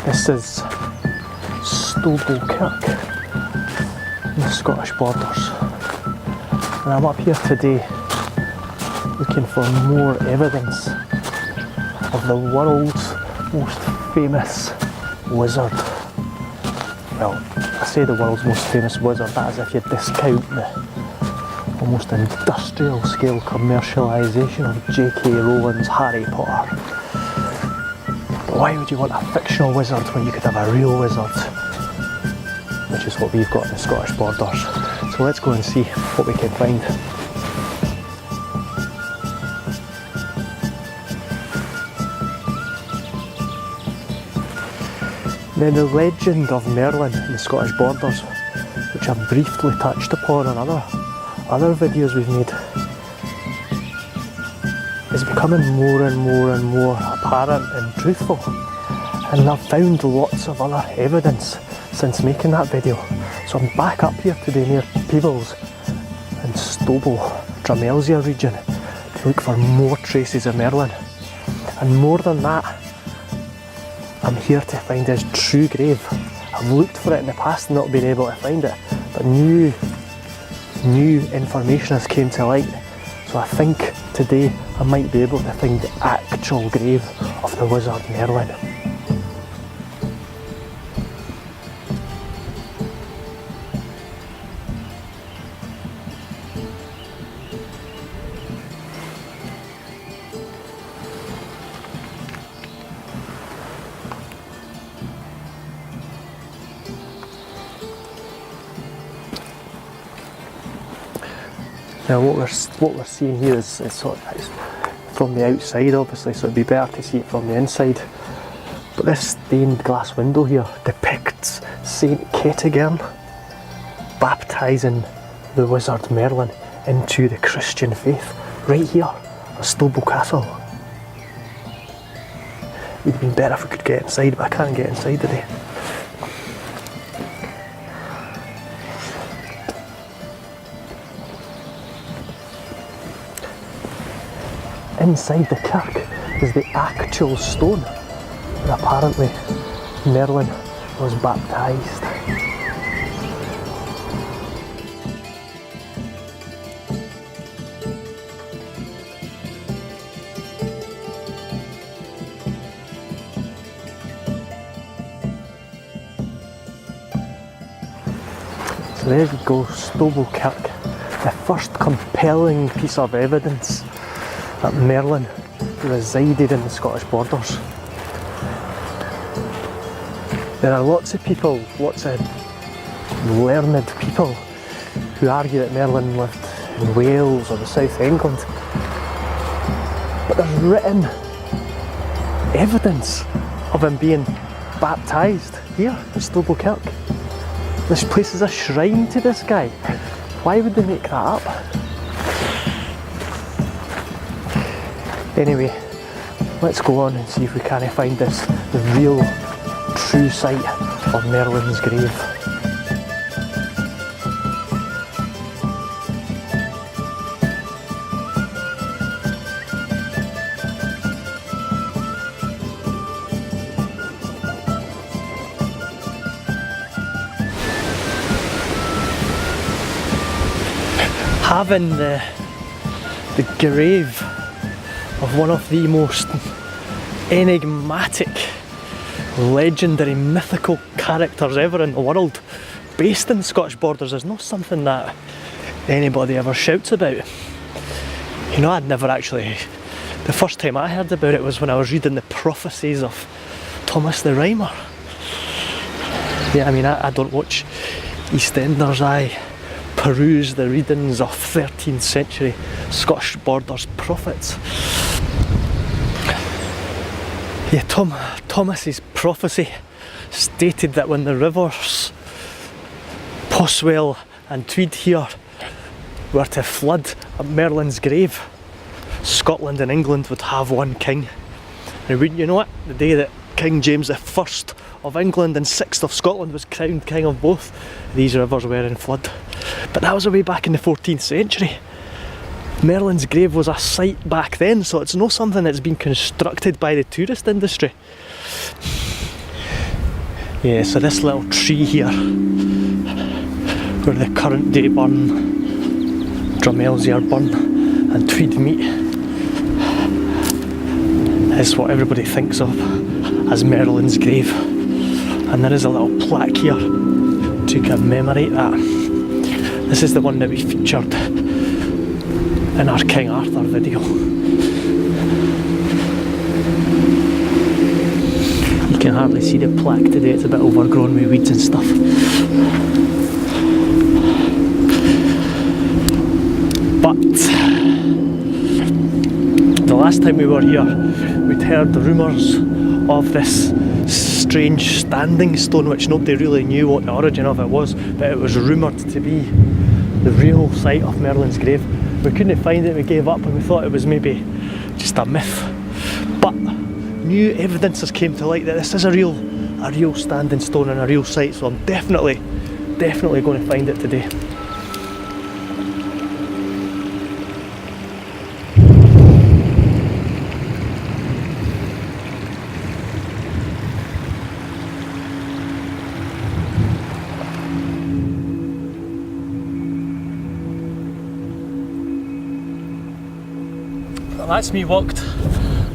This is Stobo Kirk in the Scottish borders, and I'm up here today looking for more evidence of the world's most famous wizard. Well, I say the world's most famous wizard, that is if you discount the almost industrial scale commercialisation of J.K. Rowling's Harry Potter. But why would you want a fictional wizard when you could have a real wizard? Which is what we've got in the Scottish borders. So let's go and see what we can find. Now, the legend of Merlin in the Scottish borders, which I've briefly touched upon in other videos we've made, is becoming more and more apparent and truthful. And I've found lots of other evidence since making that video. So I'm back up here today near Peebles in Stobo, Drummelsea region, to look for more traces of Merlin. And more than that, I'm here to find his true grave. I've looked for it in the past and not been able to find it, but new information has came to light. So I think today I might be able to find the actual grave of the wizard Merlin. Now what we're seeing here is sort of it's from the outside, obviously, so it'd be better to see it from the inside. But this stained glass window here depicts Saint Kentigern baptising the wizard Merlin into the Christian faith, right here at Stobo Castle. It would have been better if we could get inside, but I can't get inside today. Inside the kirk is the actual stone where apparently Merlin was baptised. So there we go, Stobo Kirk, the first compelling piece of evidence that Merlin resided in the Scottish borders. There are lots of people, lots of learned people who argue that Merlin lived in Wales or the south of England. But there's written evidence of him being baptised here at Stobo Kirk. This place is a shrine to this guy. Why would they make that up? Anyway, let's go on and see if we can find the real, true site of Merlin's grave. Having the grave of one of the most enigmatic, legendary, mythical characters ever in the world, based in the Scottish borders, is not something that anybody ever shouts about. You know, I'd never actually... The first time I heard about it was when I was reading the prophecies of Thomas the Rhymer. Yeah, I mean, I don't watch EastEnders, I peruse the readings of 13th century Scottish borders prophets. Yeah, Thomas's prophecy stated that when the rivers Poswell and Tweed here were to flood at Merlin's grave, Scotland and England would have one king. And wouldn't you know it, the day that King James I of England and 6th of Scotland was crowned king of both, these rivers were in flood. But that was way back in the 14th century. Merlin's grave was a site back then, so it's not something that's been constructed by the tourist industry. Yeah, so this little tree here, where the current day burn, drum ales here burn, and tweed meat, is what everybody thinks of as Merlin's grave. And there is a little plaque here to commemorate that. This is the one that we featured in our King Arthur video. You can hardly see the plaque today, it's a bit overgrown with weeds and stuff. But the last time we were here, we'd heard the rumours of this strange standing stone, which nobody really knew what the origin of it was, but it was rumoured to be the real site of Merlin's grave. We couldn't find it, we gave up, and we thought it was maybe just a myth. But new evidence has came to light that this is a real standing stone and a real site, so I'm definitely going to find it today. That's me walked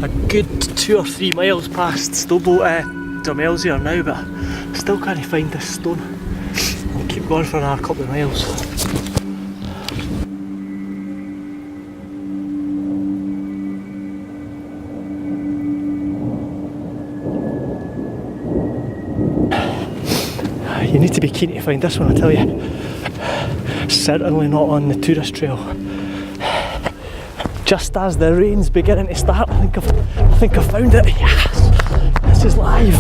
a good 2 or 3 miles past Stobo and Broughton Ales here now, but I still can't find this stone. I'll keep going for another couple of miles. You need to be keen to find this one, I tell you. Certainly not on the tourist trail. Just as the rain's beginning to start, I think I've found it. Yes! This is live!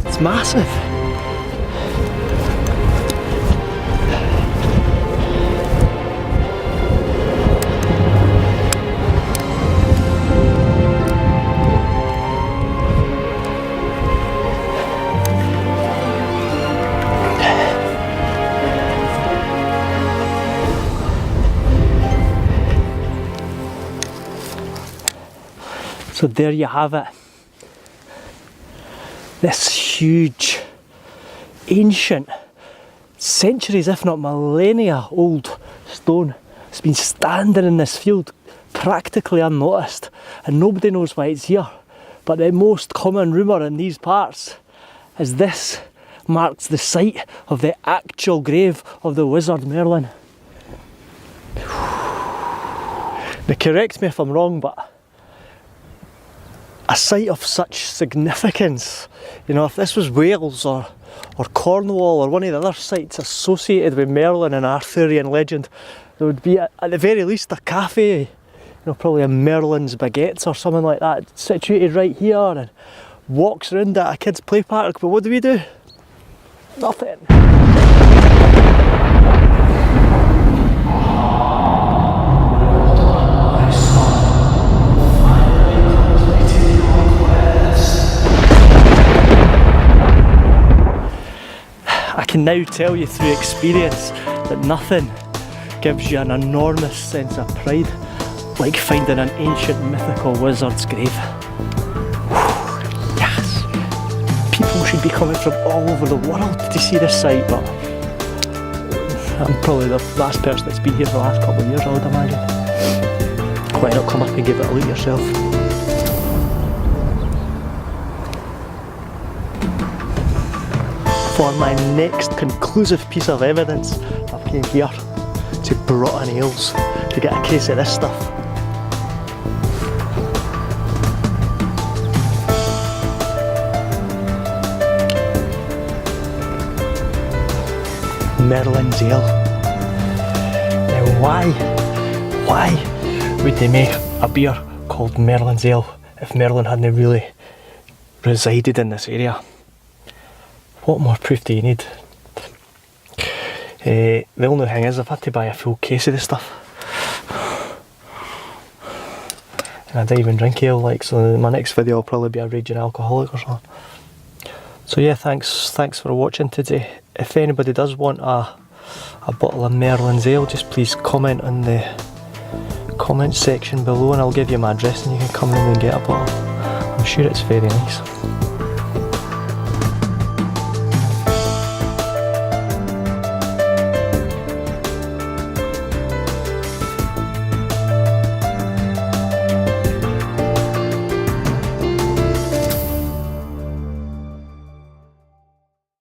It's massive! So there you have it. This huge, ancient, centuries if not millennia old stone has been standing in this field practically unnoticed, and nobody knows why it's here. But the most common rumour in these parts is this marks the site of the actual grave of the Wizard Merlin. Now correct me if I'm wrong, but a site of such significance, you know, if this was Wales or Cornwall or one of the other sites associated with Merlin and Arthurian legend, there would be at the very least a cafe, you know, probably a Merlin's Baguettes or something like that, situated right here, and walks around at a kid's play park. But what do? Nothing. I can now tell you through experience that nothing gives you an enormous sense of pride like finding an ancient mythical wizard's grave. Yes! People should be coming from all over the world to see this site, but I'm probably the last person that's been here for the last couple of years, I would imagine. Why not come up and give it a look yourself? For my next conclusive piece of evidence, I've came here to Broughton Ales to get a case of this stuff. Merlin's Ale. Now why would they make a beer called Merlin's Ale if Merlin hadn't really resided in this area? What more proof do you need? The only thing is I've had to buy a full case of this stuff. And I don't even drink ale, like, so my next video will probably be a raging alcoholic or something. So yeah, thanks for watching today. If anybody does want a bottle of Merlin's Ale, just please comment on the comment section below and I'll give you my address and you can come in and get a bottle. I'm sure it's very nice.